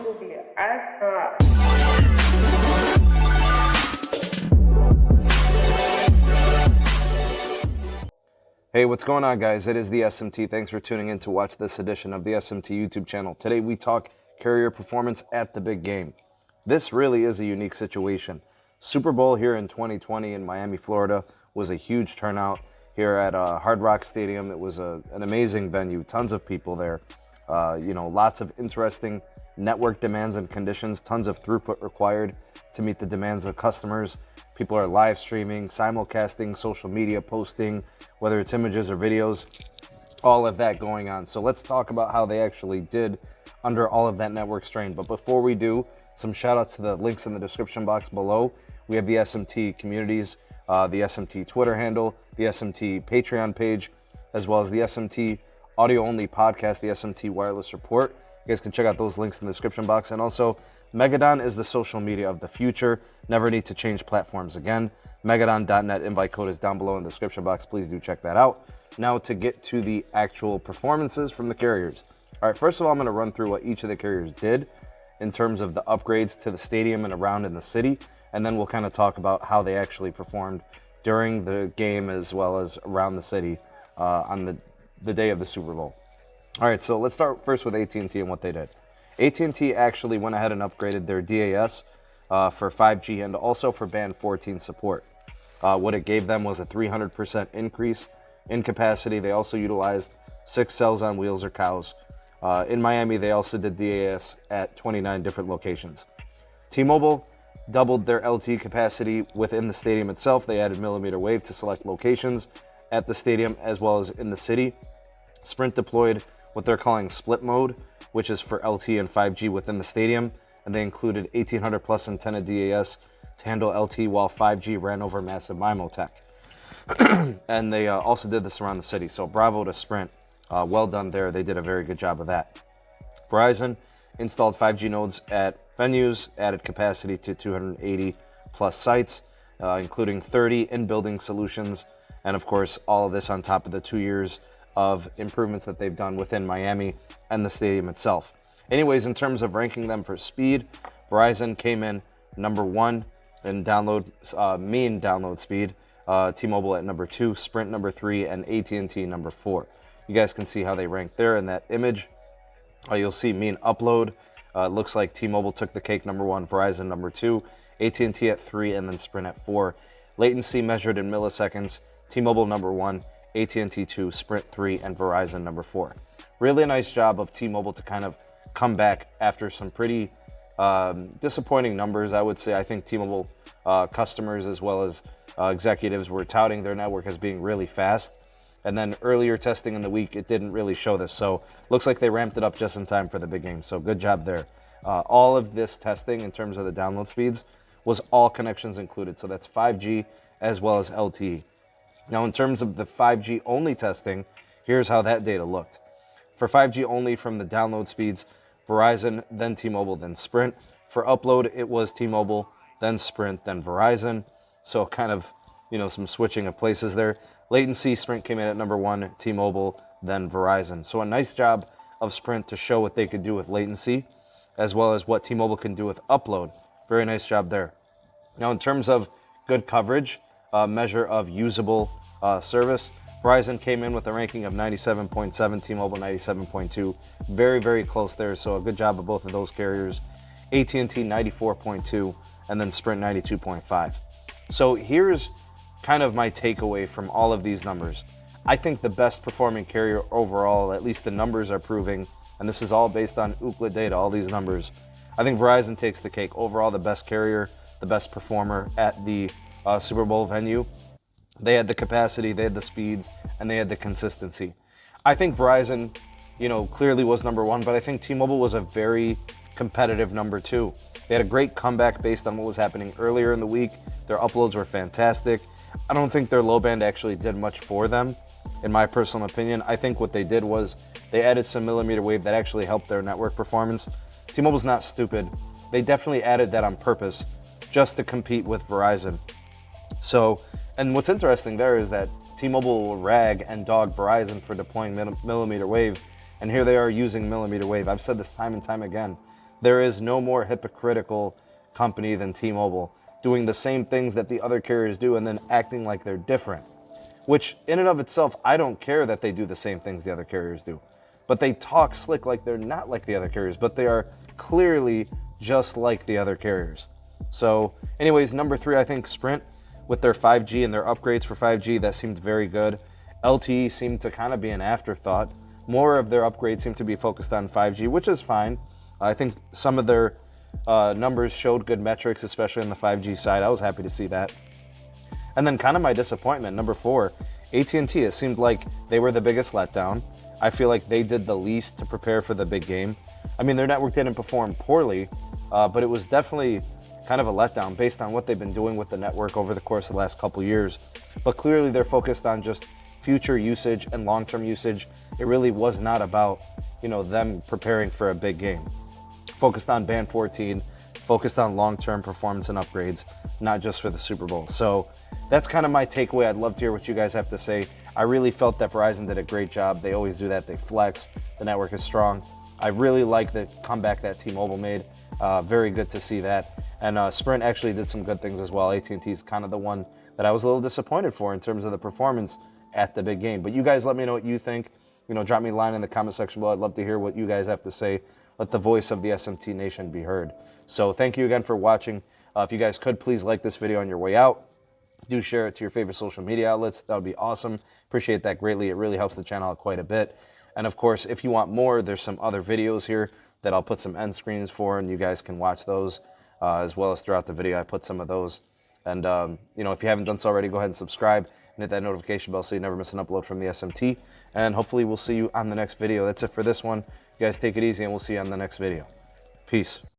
will be as Hey, what's going on, guys? It is the SMT. Thanks for tuning in to watch this edition of the SMT YouTube channel. Today we talk carrier performance at the big game. This really is a unique situation. Super Bowl here in 2020 in Miami, Florida was a huge turnout here at Hard Rock Stadium. It was an amazing venue, tons of people there. Lots of interesting network demands and conditions, tons of throughput required to meet the demands of customers. People are live streaming, simulcasting, social media posting, whether it's images or videos, all of that going on. So let's talk about how they actually did under all of that network strain. But before we do, some shout outs to the links in the description box below. We have the SMT communities, the SMT Twitter handle, the SMT Patreon page, as well as the SMT audio only podcast, the SMT Wireless Report. You guys can check out those links in the description box. And also, Megadon is the social media of the future. Never need to change platforms again. Megadon.net invite code is down below in the description box. Please do check that out. Now to get to the actual performances from the carriers. All right, first of all, I'm going to run through what each of the carriers did in terms of the upgrades to the stadium and around in the city. And then we'll kind of talk about how they actually performed during the game as well as around the city on the day of the Super Bowl. All right, so let's start first with AT&T and what they did. AT&T actually went ahead and upgraded their DAS for 5G and also for Band 14 support. What it gave them was a 300% increase in capacity. They also utilized 6 cells on wheels or cows. In Miami, they also did DAS at 29 different locations. T-Mobile doubled their LTE capacity within the stadium itself. They added millimeter wave to select locations at the stadium as well as in the city. Sprint deployed what they're calling split mode, which is for LTE and 5G within the stadium, and they included 1800 plus antenna DAS to handle LTE while 5G ran over massive MIMO tech. And they also did this around the city, so bravo to Sprint. Well done there. They did a very good job of that. Verizon installed 5G nodes at venues, added capacity to 280 plus sites, including 30 in-building solutions, and of course, all of this on top of the 2 years of improvements that they've done within Miami and the stadium itself. Anyways, in terms of ranking them for speed, Verizon came in number 1 in mean download speed, T-Mobile at number 2, Sprint number 3, and AT&T number 4. You guys can see how they ranked there in that image. You'll see mean upload. Looks like T-Mobile took the cake, number 1, Verizon number 2, AT&T at 3, and then Sprint at 4. Latency measured in milliseconds, T-Mobile number 1, AT&T 2, Sprint 3, and Verizon number 4. Really nice job of T-Mobile to kind of come back after some pretty disappointing numbers, I would say. I think T-Mobile customers as well as executives were touting their network as being really fast. And then earlier testing in the week, it didn't really show this. So looks like they ramped it up just in time for the big game. So good job there. All of this testing in terms of the download speeds was all connections included. So that's 5G as well as LTE. Now, in terms of the 5G only testing, here's how that data looked. For 5G only from the download speeds, Verizon, then T-Mobile, then Sprint. For upload, it was T-Mobile, then Sprint, then Verizon. So kind of, some switching of places there. Latency, Sprint came in at number 1, T-Mobile, then Verizon. So a nice job of Sprint to show what they could do with latency, as well as what T-Mobile can do with upload. Very nice job there. Now, in terms of good coverage, measure of usable service, Verizon came in with a ranking of 97.7, T-Mobile 97.2. Very, very close there, so a good job of both of those carriers. AT&T 94.2, and then Sprint 92.5. So here's kind of my takeaway from all of these numbers. I think the best performing carrier overall, at least the numbers are proving, and this is all based on Ookla data, all these numbers. I think Verizon takes the cake. Overall, the best carrier, the best performer at the Super Bowl venue. They had the capacity, they had the speeds, and they had the consistency. I think Verizon, clearly was number 1, but I think T-Mobile was a very competitive number 2. They had a great comeback based on what was happening earlier in the week. Their uploads were fantastic. I don't think their low band actually did much for them, in my personal opinion. I think what they did was they added some millimeter wave that actually helped their network performance. T-Mobile's not stupid. They definitely added that on purpose just to compete with Verizon. So, and what's interesting there is that T-Mobile will rag and dog Verizon for deploying millimeter wave, and here they are using millimeter wave. I've said this time and time again. There is no more hypocritical company than T-Mobile, doing the same things that the other carriers do and then acting like they're different. Which, in and of itself, I don't care that they do the same things the other carriers do. But they talk slick like they're not like the other carriers, but they are clearly just like the other carriers. So, anyways, number 3, I think Sprint, with their 5G and their upgrades for 5G, that seemed very good. LTE seemed to kind of be an afterthought. More of their upgrades seem to be focused on 5G, which is fine. I think some of their numbers showed good metrics, especially on the 5G side. I was happy to see that. And then kind of my disappointment, number 4, AT&T. It seemed like they were the biggest letdown. I feel like they did the least to prepare for the big game. I mean, their network didn't perform poorly, but it was definitely kind of a letdown based on what they've been doing with the network over the course of the last couple years. But clearly they're focused on just future usage and long-term usage. It really was not about, them preparing for a big game. Focused on Band 14, focused on long-term performance and upgrades, not just for the Super Bowl. So that's kind of my takeaway. I'd love to hear what you guys have to say. I really felt that Verizon did a great job. They always do that. They flex. The network is strong. I really like the comeback that T-Mobile made. Very good to see that. And Sprint actually did some good things as well. AT&T is kind of the one that I was a little disappointed for in terms of the performance at the big game. But you guys let me know what you think. Drop me a line in the comment section below. I'd love to hear what you guys have to say. Let the voice of the SMT Nation be heard. So thank you again for watching. If you guys could, please like this video on your way out. Do share it to your favorite social media outlets. That would be awesome. Appreciate that greatly. It really helps the channel out quite a bit. And of course, if you want more, there's some other videos here that I'll put some end screens for, and you guys can watch those as well as throughout the video. I put some of those. And, if you haven't done so already, go ahead and subscribe and hit that notification bell so you never miss an upload from the SMT. And hopefully we'll see you on the next video. That's it for this one. You guys take it easy, and we'll see you on the next video. Peace.